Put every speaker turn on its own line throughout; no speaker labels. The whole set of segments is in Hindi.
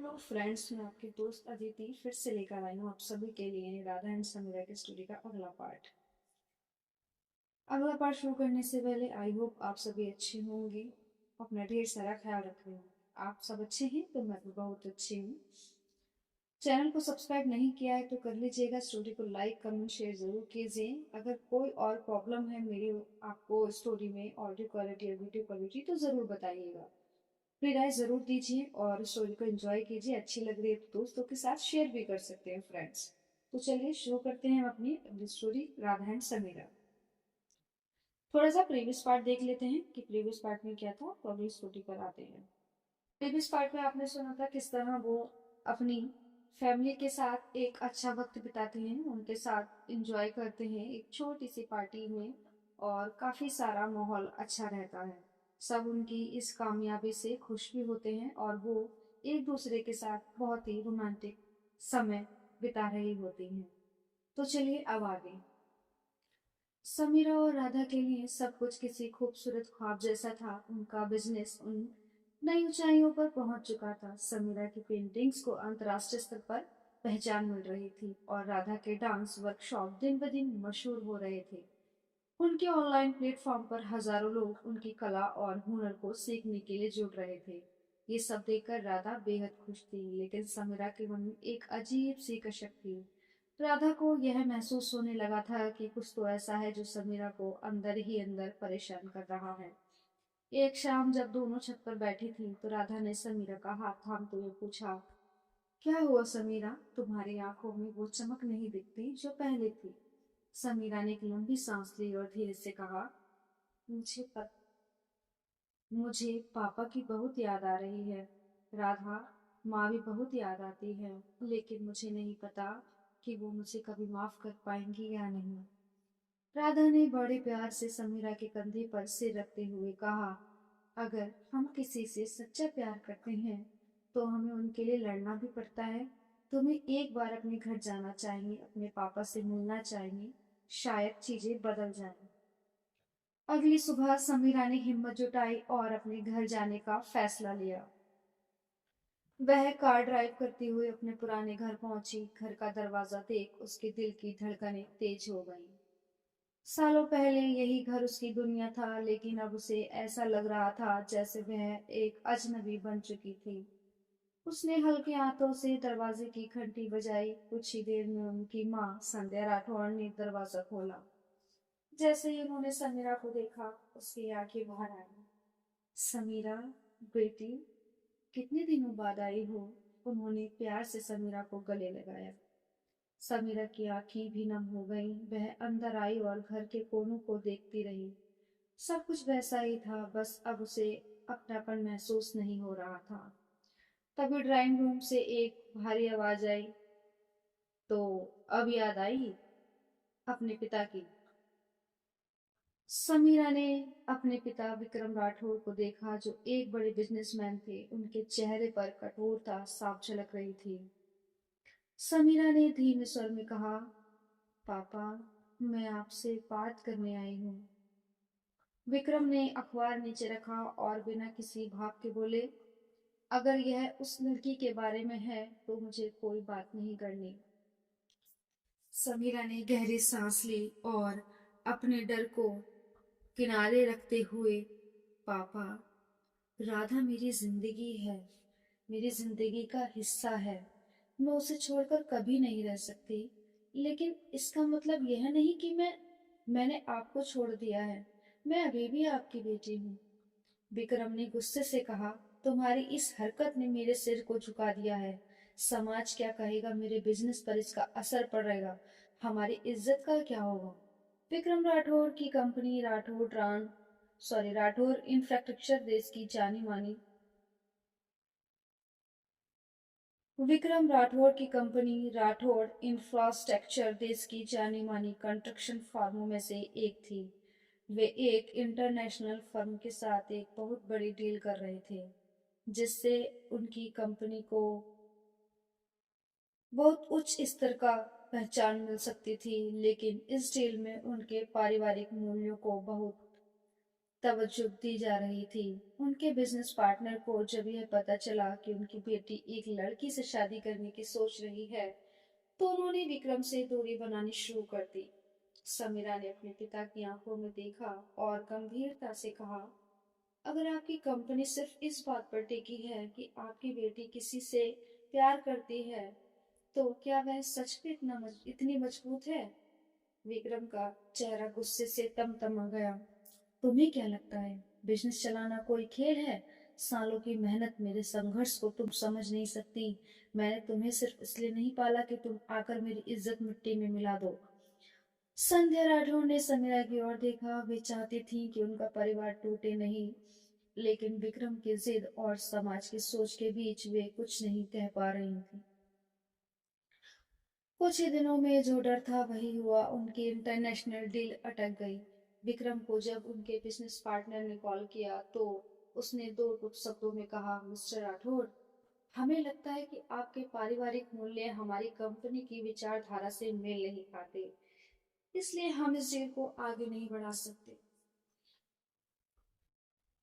हेलो फ्रेंड्स, मैं आपकी दोस्त अदिति फिर से लेकर आई हूँ आप सभी के लिए राधा एंड समीरा की स्टोरी का अगला पार्ट। अगला पार्ट शुरू करने से पहले आई होप आप सभी अच्छे होंगे, अपना ढेर सारा ख्याल रख रहे होंगे। आप सब अच्छे हैं तो मैं भी बहुत अच्छी हूँ। चैनल को सब्सक्राइब नहीं किया है तो कर लीजिएगा, स्टोरी को लाइक कमेंट शेयर जरूर कीजिए। अगर कोई और प्रॉब्लम है मेरी आपको स्टोरी में ऑडियो क्वालिटी या वीडियो क्वालिटी तो जरूर बताइएगा। अपनी राय जरूर दीजिए और स्टोरी को एंजॉय कीजिए। अच्छी लग रही है तो दोस्तों के साथ शेयर भी कर सकते हैं फ्रेंड्स। तो चलिए शुरू करते हैं हम अपनी अगली स्टोरी राधा एंड समीरा। थोड़ा सा प्रीवियस पार्ट देख लेते हैं कि प्रीवियस पार्ट में क्या था, तो अगली स्टोरी पर आते हैं। प्रीवियस पार्ट में आपने सुना था किस तरह वो अपनी फैमिली के साथ एक अच्छा वक्त बिताते हैं, उनके साथ एंजॉय करते हैं एक छोटी सी पार्टी में, और काफी सारा माहौल अच्छा रहता है। सब उनकी इस कामयाबी से खुश भी होते हैं और वो एक दूसरे के साथ बहुत ही रोमांटिक समय बिता रही होती हैं। तो चलिए अब आगे। समीरा और राधा के लिए सब कुछ किसी खूबसूरत ख्वाब जैसा था। उनका बिजनेस उन नई ऊंचाइयों पर पहुंच चुका था। समीरा की पेंटिंग्स को अंतर्राष्ट्रीय स्तर पर पहचान मिल रही थी और राधा के डांस वर्कशॉप दिन ब दिन मशहूर हो रहे थे। उनके ऑनलाइन प्लेटफॉर्म पर हजारों लोग उनकी कला और हुनर को सीखने के लिए जुड़ रहे थे। ये सब देखकर राधा बेहद खुश थी, लेकिन समीरा के मन में एक अजीब सी कसक थी। राधा को यह महसूस होने लगा था कि कुछ तो ऐसा है जो समीरा को अंदर ही अंदर परेशान कर रहा है। एक शाम जब दोनों छत पर बैठी थी तो राधा ने समीरा का हाथ थामते हुए पूछा, क्या हुआ समीरा, तुम्हारी आंखों में वो चमक नहीं दिखती जो पहले थी। समीरा ने एक लंबी सांस ली और धीरे से कहा, मुझे पत, मुझे पापा की बहुत याद आ रही है। राधा, माँ भी बहुत याद आती है, लेकिन मुझे नहीं पता कि वो मुझे कभी माफ कर पाएंगी या नहीं। राधा ने बड़े प्यार से समीरा के कंधे पर सिर रखते हुए कहा, अगर हम किसी से सच्चा प्यार करते हैं तो हमें उनके लिए लड़ना भी पड़ता है। तुम्हें एक बार अपने घर जाना चाहिए, अपने पापा से मिलना चाहिए, शायद चीजें बदल जाएं। अगली सुबह समीरा ने हिम्मत जुटाई और अपने घर जाने का फैसला लिया। वह कार ड्राइव करती हुई अपने पुराने घर पहुंची। घर का दरवाजा देख उसके दिल की धड़कनें तेज हो गईं। सालों पहले यही घर उसकी दुनिया था, लेकिन अब उसे ऐसा लग रहा था जैसे वह एक अजनबी बन चुकी थी। उसने हल्के हाथों से दरवाजे की घंटी बजाई। कुछ ही देर में उनकी माँ संध्या राठौड़ ने दरवाजा खोला। जैसे ही उन्होंने समीरा को देखा, उसकी आंखें बाहर आई। समीरा, बेटी, कितने दिनों बाद आई हो। उन्होंने प्यार से समीरा को गले लगाया। समीरा की आंखें भी नम हो गईं। वह अंदर आई और घर के कोनों को देखती रही। सब कुछ वैसा ही था, बस अब उसे अपनापन महसूस नहीं हो रहा था। तभी ड्राइंग रूम से एक भारी आवाज आई। तो अब याद आई अपने पिता की। समीरा ने अपने पिता विक्रम राठौर को देखा, जो एक बड़े बिजनेसमैन थे। उनके चेहरे पर कठोरता साफ झलक रही थी। समीरा ने धीमे स्वर में कहा, पापा, मैं आपसे बात करने आई हूँ। विक्रम ने अखबार नीचे रखा और बिना किसी भाव के बोले, अगर यह उस लड़की के बारे में है तो मुझे कोई बात नहीं करनी। समीरा ने गहरी सांस ली और अपने डर को किनारे रखते हुए, पापा, राधा मेरी जिंदगी है, मेरी जिंदगी का हिस्सा है। मैं उसे छोड़कर कभी नहीं रह सकती। लेकिन इसका मतलब यह नहीं कि मैंने आपको छोड़ दिया है। मैं अभी भी आपकी बेटी हूँ। विक्रम ने गुस्से से कहा, तुम्हारी इस हरकत ने मेरे सिर को झुका दिया है। समाज क्या कहेगा, मेरे बिजनेस पर इसका असर पड़ेगा, हमारी इज्जत का क्या होगा। विक्रम राठौर की कंपनी राठौर इंफ्रास्ट्रक्चर देश की जानी मानी विक्रम राठौर की कंपनी राठौर इंफ्रास्ट्रक्चर देश की जानी मानी कंस्ट्रक्शन फर्मों में से एक थी। वे एक इंटरनेशनल फर्म के साथ एक बहुत बड़ी डील कर रहे थे, जिससे उनकी कंपनी को बहुत उच्च स्तर का पहचान मिल सकती थी। लेकिन इस डील में उनके पारिवारिक मूल्यों को बहुत तवज्जो दी जा रही थी। उनके बिजनेस पार्टनर को जब यह पता चला कि उनकी बेटी एक लड़की से शादी करने की सोच रही है, तो उन्होंने विक्रम से दूरी बनानी शुरू कर दी। समीरा ने अपने पिता की आंखों में देखा और गंभीरता से कहा, अगर आपकी कंपनी सिर्फ इस बात पर टिकी है कि आपकी बेटी किसी से प्यार करती है, तो क्या वह सच में इतनी मजबूत है? विक्रम का चेहरा गुस्से से तमतमा गया। तुम्हें क्या लगता है, बिजनेस चलाना कोई खेल है? सालों की मेहनत, मेरे संघर्ष को तुम समझ नहीं सकती। मैंने तुम्हें सिर्फ इसलिए नहीं पाला कि तुम आकर मेरी इज्जत मिट्टी में मिला दो। संध्या राठौर ने समीरा की ओर देखा। वे चाहती थी कि उनका परिवार टूटे नहीं, लेकिन विक्रम की जिद और समाज की सोच के बीच वे कुछ नहीं कह पा रही थी। कुछ ही दिनों में जो डर था वही हुआ। उनकी इंटरनेशनल डील अटक गई। विक्रम को जब उनके बिजनेस पार्टनर ने कॉल किया तो उसने दो टूक शब्दों में कहा, मिस्टर राठौर, हमें लगता है कि आपके पारिवारिक मूल्य हमारी कंपनी की विचारधारा से मेल नहीं खाते, इसलिए हम इस डील को आगे नहीं बढ़ा सकते।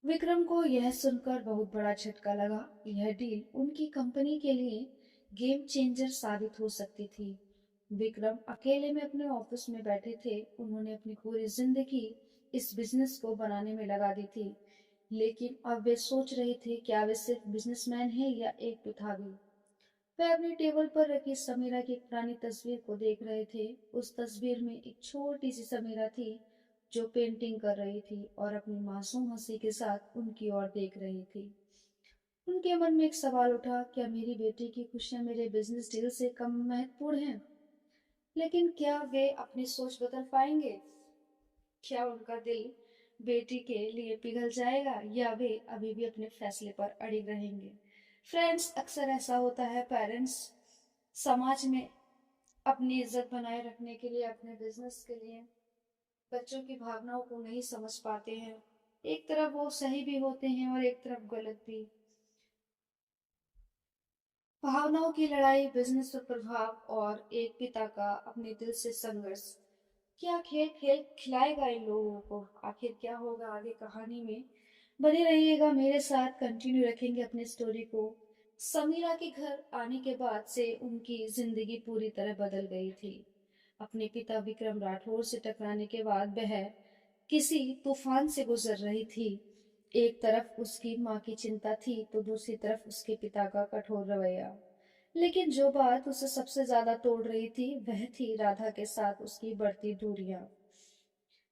विक्रम को यह सुनकर बहुत बड़ा झटका लगा। यह डील उनकी कंपनी के लिए गेम चेंजर साबित हो सकती थी। विक्रम अकेले में अपने ऑफिस में बैठे थे। उन्होंने अपनी पूरी जिंदगी इस बिजनेस को बनाने में लगा दी थी, लेकिन अब वे सोच रहे थे क्या वे सिर्फ बिजनेसमैन हैं या एक पिता भी। वे अपनी टेबल पर रखी समीरा की एक पुरानी तस्वीर को देख रहे थे। उस तस्वीर में एक छोटी सी समीरा थी जो पेंटिंग कर रही थी और अपनी मासूम हंसी के साथ उनकी ओर देख रही थी। उनके मन में एक सवाल उठा, क्या मेरी बेटी की खुशियां मेरे बिजनेस डील से कम महत्वपूर्ण हैं? लेकिन क्या वे अपनी सोच बदल पाएंगे? क्या उनका दिल बेटी के लिए पिघल जाएगा या वे अभी भी अपने फैसले पर अड़िग रहेंगे? फ्रेंड्स, अक्सर ऐसा होता है, पेरेंट्स समाज में अपनी इज्जत बनाए रखने के लिए, अपने बिजनेस के लिए बच्चों की भावनाओं को नहीं समझ पाते हैं। एक तरफ वो सही भी होते हैं और एक तरफ गलत भी। भावनाओं की लड़ाई, बिजनेस पर प्रभाव और एक पिता का अपने दिल से संघर्ष। क्या खेल खेल खिलाएगा इन लोगों को? आखिर क्या होगा आगे कहानी में? बने रहिएगा मेरे साथ, कंटिन्यू रखेंगे अपनी स्टोरी को। समीरा के घर आने के बाद से उनकी जिंदगी पूरी तरह बदल गई थी। अपने पिता विक्रम राठौर से टकराने के बाद वह किसी तूफान से गुजर रही थी। एक तरफ उसकी माँ की चिंता थी तो दूसरी तरफ उसके पिता का कठोर रवैया। लेकिन जो बात उसे सबसे ज्यादा तोड़ रही थी वह थी राधा के साथ उसकी बढ़ती दूरियां।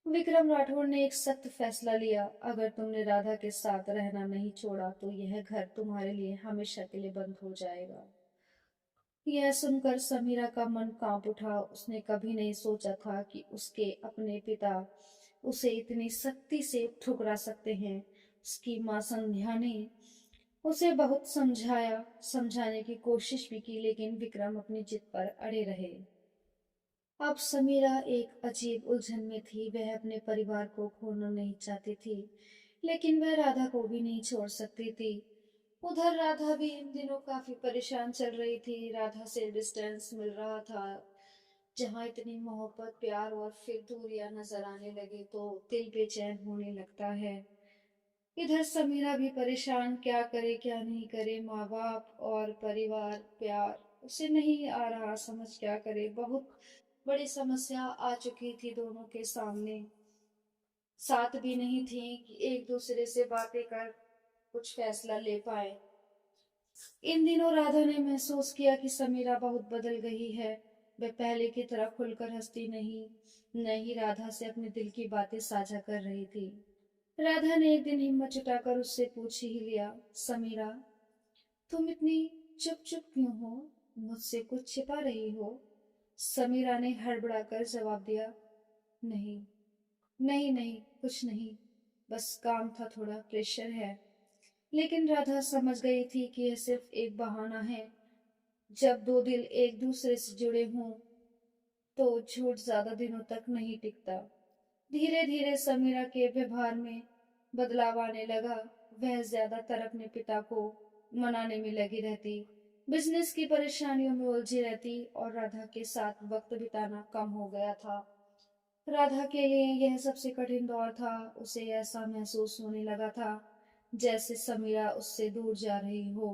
विक्रम राठौर ने एक सख्त फैसला लिया, अगर तुमने राधा के साथ रहना नहीं छोड़ा तो यह घर तुम्हारे लिए हमेशा के लिए बंद हो जाएगा। यह सुनकर समीरा का मन कांप उठा। उसने कभी नहीं सोचा था कि उसके अपने पिता उसे इतनी सख्ती से ठुकरा सकते हैं। उसकी माँ संध्या ने उसे बहुत समझाया, समझाने की कोशिश भी की, लेकिन विक्रम अपनी जिद पर अड़े रहे। अब समीरा एक अजीब उलझन में थी। वह अपने परिवार को खोना नहीं चाहती थी, लेकिन वह राधा को भी नहीं छोड़ सकती थी। उधर राधा भी इन दिनों काफी परेशान चल रही थी। राधा से डिस्टेंस मिल रहा था। जहाँ इतनी मोहब्बत, प्यार और फिर दूरियां नजर आने लगे तो दिल बेचैन होने लगता है। इधर समीरा भी परेशान, क्या करे क्या नहीं करे। माँ बाप और परिवार प्यार उसे नहीं आ रहा समझ, क्या करे। बहुत बड़ी समस्या आ चुकी थी दोनों के सामने। साथ भी नहीं थी कि एक दूसरे से बातें कर कुछ फैसला ले पाए। इन दिनों राधा ने महसूस किया कि समीरा बहुत बदल गई है। वह पहले की तरह खुलकर हंसती नहीं, न ही राधा से अपने दिल की बातें साझा कर रही थी। राधा ने एक दिन हिम्मत जुटाकर उससे पूछ ही लिया, समीरा, तुम इतनी चुप चुप क्यों हो? मुझसे कुछ छिपा रही हो? समीरा ने हड़बड़ाकर जवाब दिया, नहीं, नहीं नहीं, कुछ नहीं, बस काम था, थोड़ा प्रेशर है। लेकिन राधा समझ गई थी कि यह सिर्फ एक बहाना है। जब दो दिल एक दूसरे से जुड़े हों तो झूठ ज्यादा दिनों तक नहीं टिकता। धीरे धीरे समीरा के व्यवहार में बदलाव आने लगा। वह ज्यादातर अपने पिता को मनाने में लगी रहती, बिजनेस की परेशानियों में उलझी रहती और राधा के साथ वक्त बिताना कम हो गया था। राधा के लिए यह सबसे कठिन दौर था। उसे ऐसा महसूस होने लगा था जैसे समीरा उससे दूर जा रही हो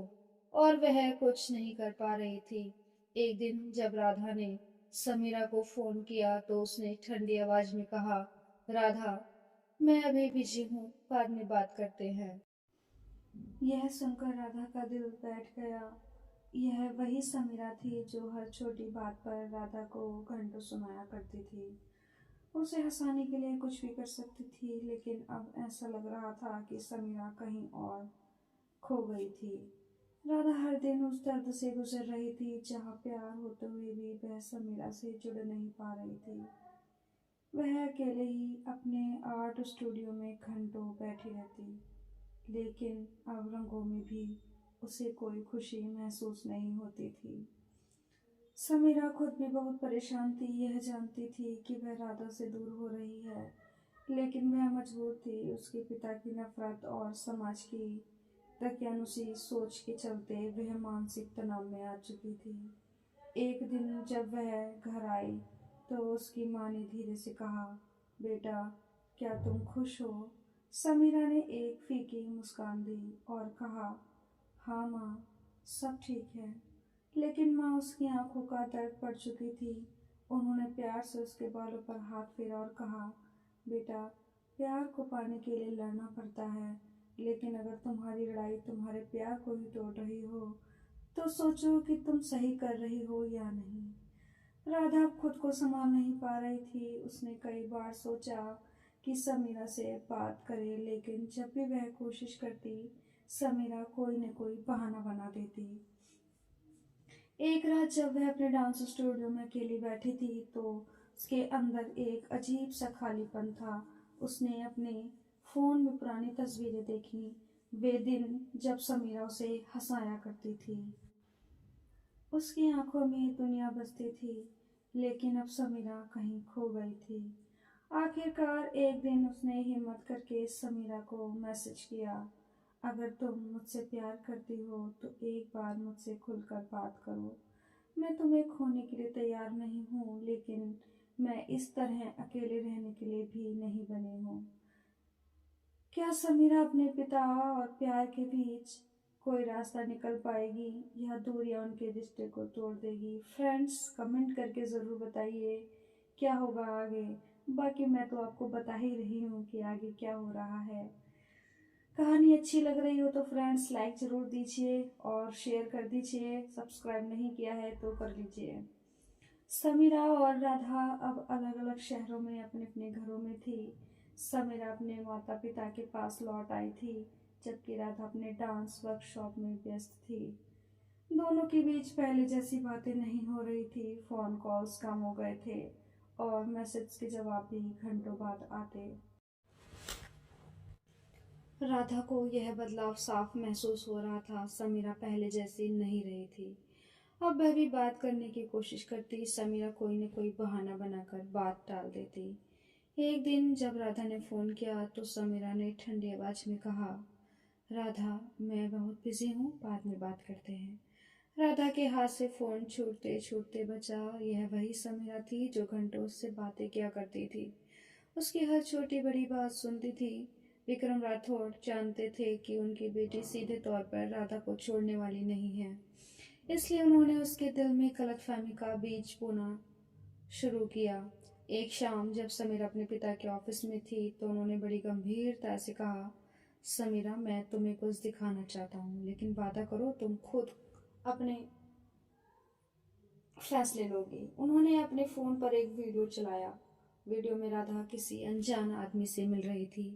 और वह कुछ नहीं कर पा रही थी। एक दिन जब राधा ने समीरा को फोन किया तो उसने ठंडी आवाज में कहा, राधा, मैं अभी बिजी हूँ, बाद में बात करते हैं। यह सुनकर राधा का दिल बैठ गया। यह वही समीरा थी जो हर छोटी बात पर राधा को घंटों सुनाया करती थी। उसे हंसाने के लिए कुछ भी कर सकती थी, लेकिन अब ऐसा लग रहा था कि समीरा कहीं और खो गई थी। राधा हर दिन उस दर्द से गुजर रही थी जहाँ प्यार होते हुए भी वह समीरा से जुड़ नहीं पा रही थी। वह अकेले ही अपने आर्ट स्टूडियो में घंटों बैठी रहती, लेकिन अब रंगों में भी उसे कोई खुशी महसूस नहीं होती थी। समीरा खुद भी बहुत परेशान थी। यह जानती थी कि वह राधा से दूर हो रही है, लेकिन वह मजबूर थी। उसके पिता की नफरत और समाज की दकियानुसी सोच के चलते वह मानसिक तनाव में आ चुकी थी। एक दिन जब वह घर आई तो उसकी माँ ने धीरे से कहा, बेटा, क्या तुम खुश हो? समीरा ने एक फीकी मुस्कान दी और कहा, हाँ माँ, सब ठीक है। लेकिन माँ उसकी आंखों का दर्द पड़ चुकी थी। उन्होंने प्यार से उसके बालों पर हाथ फेरा और कहा, बेटा, प्यार को पाने के लिए लड़ना पड़ता है, लेकिन अगर तुम्हारी लड़ाई तुम्हारे प्यार को ही तोड़ रही हो तो सोचो कि तुम सही कर रही हो या नहीं। राधा खुद को संभाल नहीं पा रही थी। उसने कई बार सोचा कि समीरा से बात करे, लेकिन जब भी वह कोशिश करती, समीरा कोई न कोई बहाना बना देती। एक रात जब वह अपने डांस स्टूडियो में अकेली बैठी थी तो उसके अंदर एक अजीब सा खालीपन था। उसने अपने फोन में पुरानी तस्वीरें देखी, वे दिन जब समीरा उसे हंसाया करती थी। उसकी आंखों में दुनिया बसती थी, लेकिन अब समीरा कहीं खो गई थी। आखिरकार एक दिन उसने हिम्मत करके समीरा को मैसेज किया, अगर तुम मुझसे प्यार करती हो तो एक बार मुझसे खुलकर बात करो। मैं तुम्हें खोने के लिए तैयार नहीं हूँ, लेकिन मैं इस तरह अकेले रहने के लिए भी नहीं बनी हूँ। क्या समीरा अपने पिता और प्यार के बीच कोई रास्ता निकल पाएगी या दूरियां उनके रिश्ते को तोड़ देगी? फ्रेंड्स, कमेंट करके ज़रूर बताइए क्या होगा आगे। बाकी मैं तो आपको बता ही रही हूँ कि आगे क्या हो रहा है। कहानी अच्छी लग रही हो तो फ्रेंड्स लाइक ज़रूर दीजिए और शेयर कर दीजिए। सब्सक्राइब नहीं किया है तो कर लीजिए। समीरा और राधा अब अलग अलग शहरों में अपने अपने घरों में थी। समीरा अपने माता पिता के पास लौट आई थी, जबकि राधा अपने डांस वर्कशॉप में व्यस्त थी। दोनों के बीच पहले जैसी बातें नहीं हो रही थी। फोन कॉल्स कम हो गए थे और मैसेज के जवाब भी घंटों बाद आते। राधा को यह बदलाव साफ महसूस हो रहा था। समीरा पहले जैसी नहीं रही थी। अब वह भी बात करने की कोशिश करती, समीरा कोई न कोई बहाना बनाकर बात टाल देती। एक दिन जब राधा ने फ़ोन किया तो समीरा ने ठंडी आवाज में कहा, राधा, मैं बहुत बिजी हूँ, बाद में बात करते हैं। राधा के हाथ से फ़ोन छूटते छूटते बचा। यह वही समीरा थी जो घंटों उससे बातें किया करती थी, उसकी हर छोटी बड़ी बात सुनती थी। विक्रम राठौड़ जानते थे कि उनकी बेटी सीधे तौर पर राधा को छोड़ने वाली नहीं है, इसलिए उन्होंने उसके दिल में गलतफहमी का बीज बोना शुरू किया। एक शाम जब समीरा अपने पिता के ऑफिस में थी तो उन्होंने बड़ी गंभीरता से कहा, समीरा, मैं तुम्हें कुछ दिखाना चाहता हूँ, लेकिन वादा करो तुम खुद अपने फैसले लोगी। उन्होंने अपने फ़ोन पर एक वीडियो चलाया। वीडियो में राधा किसी अनजान आदमी से मिल रही थी।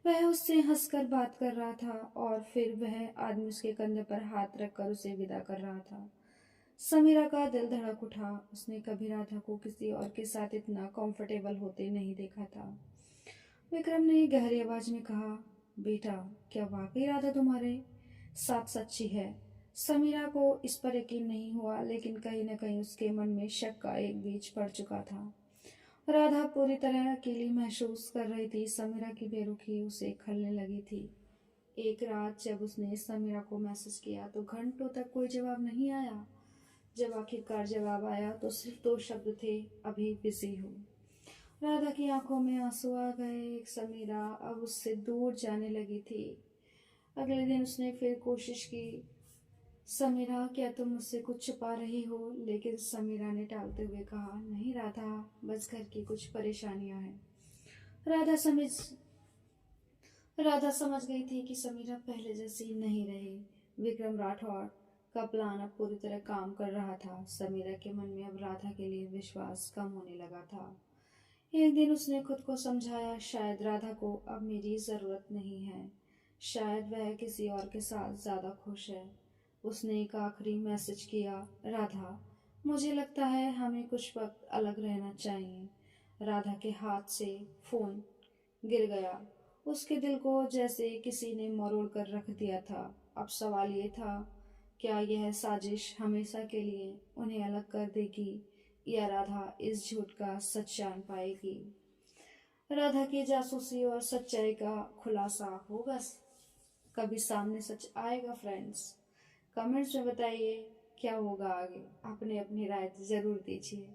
वह उससे हंसकर बात कर रहा था और फिर वह आदमी उसके कंधे पर हाथ रखकर उसे विदा कर रहा था। समीरा का दिल धड़क उठा। उसने कभी राधा को किसी और के साथ इतना कंफर्टेबल होते नहीं देखा था। विक्रम ने गहरी आवाज में कहा, बेटा, क्या वाकई राधा तुम्हारे साथ सच्ची है? समीरा को इस पर यकीन नहीं हुआ, लेकिन कहीं न कहीं उसके मन में शक का एक बीज पड़ चुका था। राधा पूरी तरह अकेली महसूस कर रही थी। समीरा की बेरुखी उसे खलने लगी थी। एक रात जब उसने समीरा को मैसेज किया तो घंटों तक कोई जवाब नहीं आया। जब आखिरकार जवाब आया तो सिर्फ दो शब्द थे, अभी बिजी हूँ। राधा की आंखों में आंसू आ गए। समीरा अब उससे दूर जाने लगी थी। अगले दिन उसने फिर कोशिश की, समीरा क्या तुम मुझसे कुछ छुपा रही हो? लेकिन समीरा ने टालते हुए कहा, नहीं राधा, बस घर की कुछ परेशानियां हैं। राधा समझ राधा समझ गई थी कि समीरा पहले जैसी नहीं रही। विक्रम राठौड़ का प्लान अब पूरी तरह काम कर रहा था। समीरा के मन में अब राधा के लिए विश्वास कम होने लगा था। एक दिन उसने खुद को समझाया, शायद राधा को अब मेरी जरूरत नहीं है, शायद वह किसी और के साथ ज्यादा खुश है। उसने एक आखिरी मैसेज किया, राधा, मुझे लगता है हमें कुछ वक्त अलग रहना चाहिए। राधा के हाथ से फोन गिर गया। उसके दिल को जैसे किसी ने मरोड़ कर रख दिया था। अब सवाल ये था, क्या यह साजिश हमेशा के लिए उन्हें अलग कर देगी, या राधा इस झूठ का सच जान पाएगी? राधा की जासूसी और सच्चाई का खुलासा होगा, कभी सामने सच आएगा फ्रेंड्स? कमेंट्स में बताइए क्या होगा आगे। अपने अपनी राय जरूर दीजिए।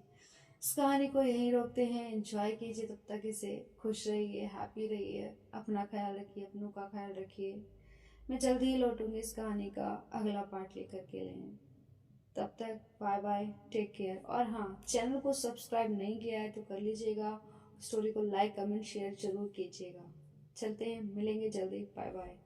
इस कहानी को यहीं रोकते हैं। एंजॉय कीजिए तब तक इसे। खुश रहिए, हैप्पी रहिए, अपना ख्याल रखिए, अपनों का ख्याल रखिए। मैं जल्दी ही लौटूंगी इस कहानी का अगला पार्ट लेकर के लिए। तब तक बाय बाय, टेक केयर। और हाँ, चैनल को सब्सक्राइब नहीं किया है तो कर लीजिएगा। स्टोरी को लाइक कमेंट शेयर जरूर कीजिएगा। चलते हैं, मिलेंगे जल्दी। Bye bye.